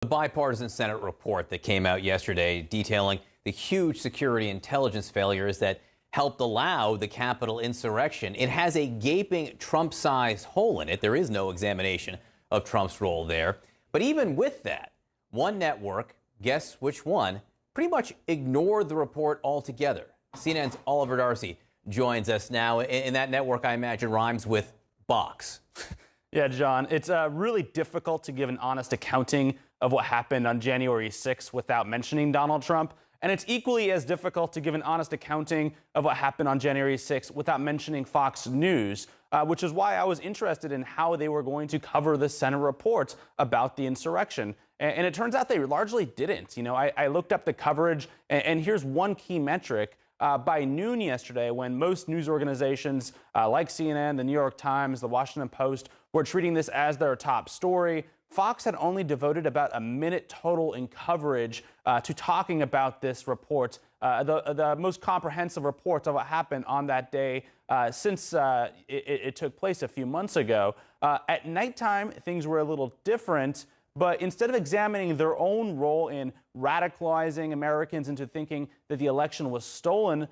The bipartisan Senate report that came out yesterday detailing the huge security intelligence failures that helped allow the Capitol insurrection. It has a gaping Trump-sized hole in it. There is no examination of Trump's role there. But even with that, one network, guess which one, pretty much ignored the report altogether. CNN's Oliver Darcy joins us now. And that network, I imagine, rhymes with box. Yeah, John, it's really difficult to give an honest accounting of what happened on January 6th without mentioning Donald Trump. And it's equally as difficult to give an honest accounting of what happened on January 6th without mentioning Fox News, which is why I was interested in how they were going to cover the Senate report about the insurrection. And it turns out they largely didn't. You know, I looked up the coverage, and here's one key metric. By noon yesterday, when most news organizations like CNN, the New York Times, the Washington Post were treating this as their top story, Fox had only devoted about a minute total in coverage to talking about this report, the most comprehensive report of what happened on that day since it took place a few months ago. At nighttime, things were a little different. But instead of examining their own role in radicalizing Americans into thinking that the election was stolen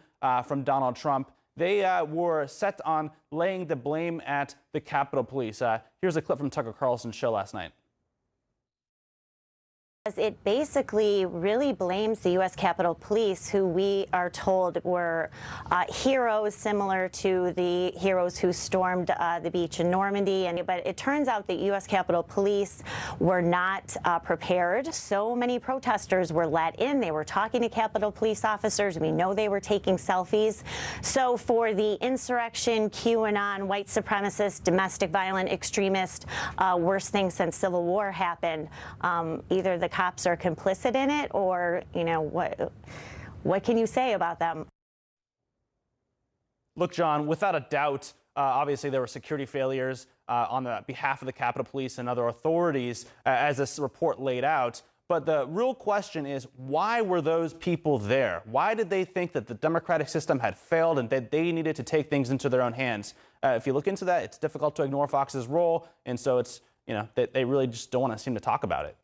from Donald Trump, they were set on laying the blame at the Capitol Police. Here's a clip from Tucker Carlson's show last night. It basically really blames the U.S. Capitol Police, who we are told were heroes similar to the heroes who stormed the beach in Normandy. But it turns out that U.S. Capitol Police were not prepared. So many protesters were let in. They were talking to Capitol Police officers. We know they were taking selfies. So for the insurrection, QAnon, white supremacist, domestic violent extremist, worst thing since Civil War happened, either the cops are complicit in it, or, you know, what can you say about them? Look, John, without a doubt, obviously there were security failures on the behalf of the Capitol Police and other authorities, as this report laid out. But the real question is, why were those people there? Why did they think that the democratic system had failed and that they needed to take things into their own hands? If you look into that, it's difficult to ignore Fox's role. And so it's, you know, they really just don't want to seem to talk about it.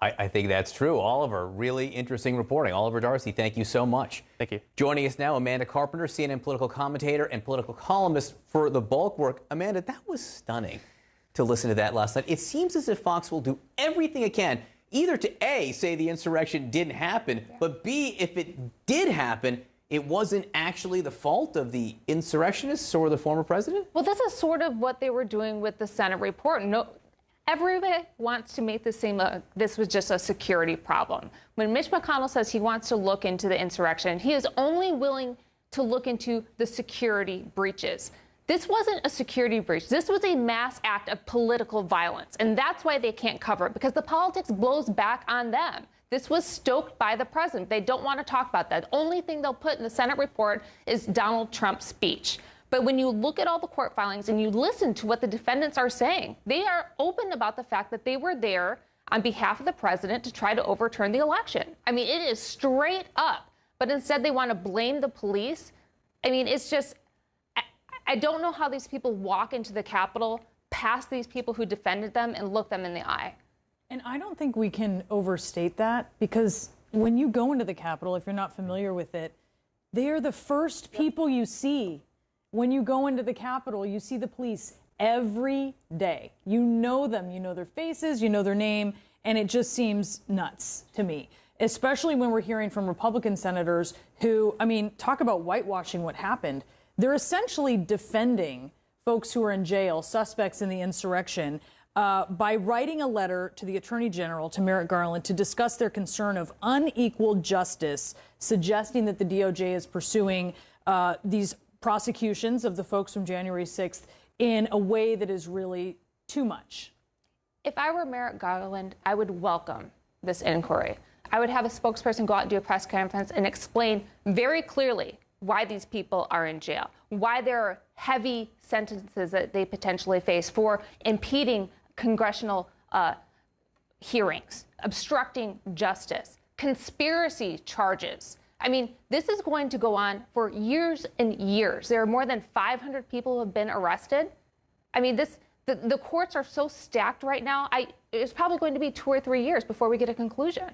I think that's true. Oliver, really interesting reporting. Oliver Darcy, thank you so much. Thank you. Joining us now, Amanda Carpenter, CNN political commentator and political columnist for the Bulk Work. Amanda, that was stunning to listen to that last night. It seems as if Fox will do everything it can, either to A, say the insurrection didn't happen, but B, if it did happen, it wasn't actually the fault of the insurrectionists or the former president? Well, this is sort of what they were doing with the Senate report. Everybody wants to make this seem this was just a security problem. When Mitch McConnell says he wants to look into the insurrection, he is only willing to look into the security breaches. This wasn't a security breach. This was a mass act of political violence. And that's why they can't cover it, because the politics blows back on them. This was stoked by the president. They don't want to talk about that. The only thing they'll put in the Senate report is Donald Trump's speech. But when you look at all the court filings and you listen to what the defendants are saying, they are open about the fact that they were there on behalf of the president to try to overturn the election. I mean, it is straight up. But instead, they want to blame the police. I mean, it's just, I don't know how these people walk into the Capitol past these people who defended them and look them in the eye. And I don't think we can overstate that, because when you go into the Capitol, if you're not familiar with it, they are the first people you see. When you go into the Capitol, you see the police every day. You know them, you know their faces, you know their name, and it just seems nuts to me, especially when we're hearing from Republican senators who, I mean, talk about whitewashing what happened. They're essentially defending folks who are in jail, suspects in the insurrection, by writing a letter to the Attorney General, to Merrick Garland, to discuss their concern of unequal justice, suggesting that the DOJ is pursuing these prosecutions of the folks from January 6th in a way that is really too much. If I were Merrick Garland, I would welcome this inquiry. I would have a spokesperson go out and do a press conference and explain very clearly why these people are in jail, why there are heavy sentences that they potentially face for impeding congressional hearings, obstructing justice, conspiracy charges. I mean, this is going to go on for years and years. There are more than 500 people who have been arrested. I mean, this The courts are so stacked right now. It's probably going to be 2 or 3 years before we get a conclusion.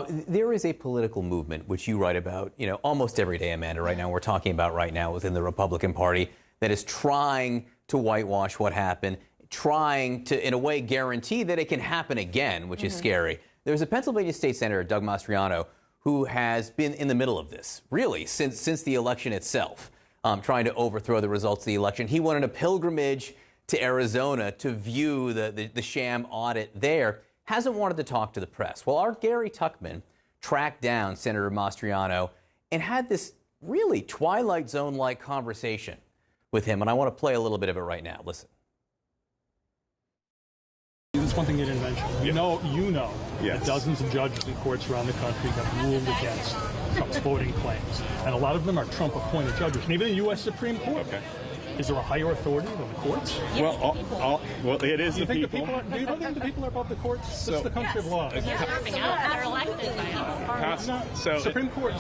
There is a political movement, which you write about, almost every day, Amanda, right now. We're talking about right now within the Republican Party that is trying to whitewash what happened, trying to, in a way, guarantee that it can happen again, which is scary. There's a Pennsylvania State Senator, Doug Mastriano, who has been in the middle of this, really, since the election itself, trying to overthrow the results of the election. He went on a pilgrimage to Arizona to view the sham audit there. Hasn't wanted to talk to the press. Well, our Gary Tuchman tracked down Senator Mastriano and had this really Twilight Zone-like conversation with him, and I want to play a little bit of it right now. Listen. That's one thing you didn't mention. You know that dozens of judges in courts around the country have ruled against Trump's voting claims, and a lot of them are Trump-appointed judges, and even the U.S. Supreme Court. Okay. Is there a higher authority than the courts? Yes, well, it is do you the think people. Do you think the people are above the courts? This is the country of law. They're elected by us. So Supreme Court.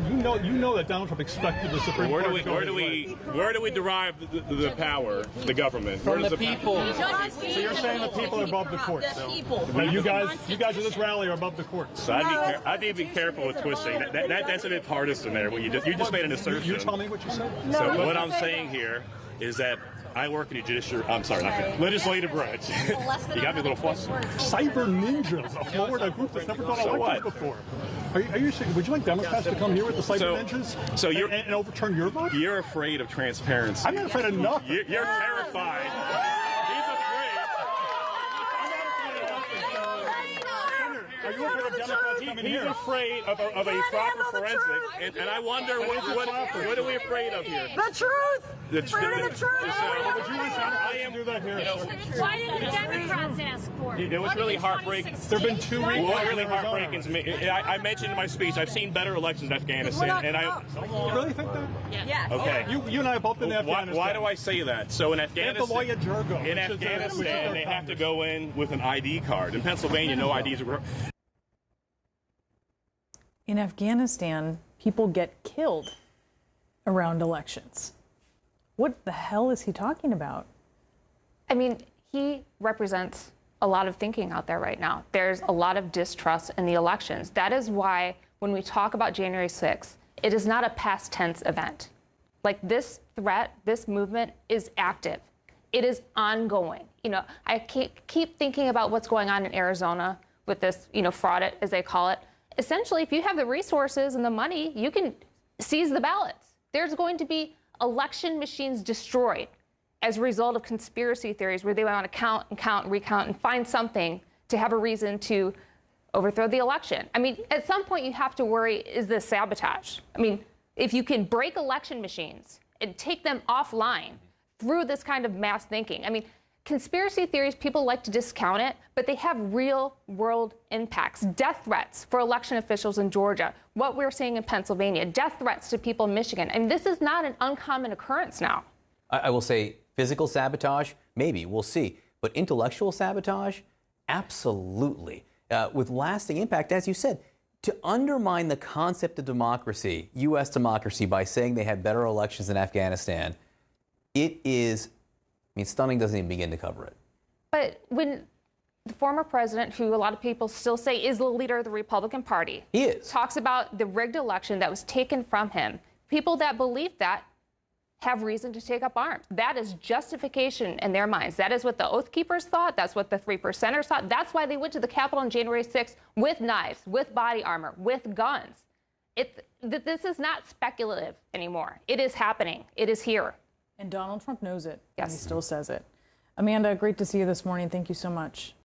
You know that Donald Trump expected the Supreme Court. Where do we derive the power, the government? From the people. So you're saying the people are above the courts? No, you guys at this rally are above the courts. So I'd be careful with twisting. That's a bit partisan there. You just made an assertion. You tell me what you said. So what I'm saying here is that I work in the legislative branch. You got me a little flustered. Cyber Ninjas, a Florida group that's never done elections before. Are you saying, would you like Democrats to come here with the Cyber Ninjas and overturn your vote? You're afraid of transparency. I'm not afraid of nothing. You're terrified. Are you afraid of Democrats coming here? He's afraid of a proper forensic, and I wonder what are we afraid of here? The truth! The truth! I am do that here. Why didn't the Democrats ask for it? It was really heartbreaking. There have been 2 weeks. What really heartbreaking to me, I mentioned in my speech, I've seen better elections in Afghanistan, and You really think that? Yes. Okay. You and I have both been in Afghanistan. Why do I say that? So in Afghanistan, in Afghanistan, they have to go in with an ID card. In Pennsylvania, no IDs are. In Afghanistan, people get killed around elections. What the hell is he talking about? I mean, he represents a lot of thinking out there right now. There's a lot of distrust in the elections. That is why when we talk about January 6th, it is not a past tense event. Like, this threat, this movement is active. It is ongoing. I keep thinking about what's going on in Arizona with this, fraud, as they call it. Essentially, if you have the resources and the money, you can seize the ballots. There's going to be election machines destroyed as a result of conspiracy theories where they want to count and count and recount and find something to have a reason to overthrow the election. I mean, at some point you have to worry, is this sabotage? I mean, if you can break election machines and take them offline through this kind of mass thinking, I mean, conspiracy theories, people like to discount it, but they have real world impacts. Death threats for election officials in Georgia, what we're seeing in Pennsylvania, death threats to people in Michigan. And this is not an uncommon occurrence now. I will say physical sabotage, maybe, we'll see. But intellectual sabotage, absolutely. With lasting impact, as you said, to undermine the concept of democracy, U.S. democracy, by saying they had better elections in Afghanistan, it is, stunning doesn't even begin to cover it. But when the former president, who a lot of people still say is the leader of the Republican Party, he is, talks about the rigged election that was taken from him, people that believe that have reason to take up arms. That is justification in their minds. That is what the Oath Keepers thought. That's what the 3%ers thought. That's why they went to the Capitol on January 6th with knives, with body armor, with guns. This is not speculative anymore. It is happening. It is here. And Donald Trump knows it. Yes. And he still says it. Amanda, great to see you this morning. Thank you so much.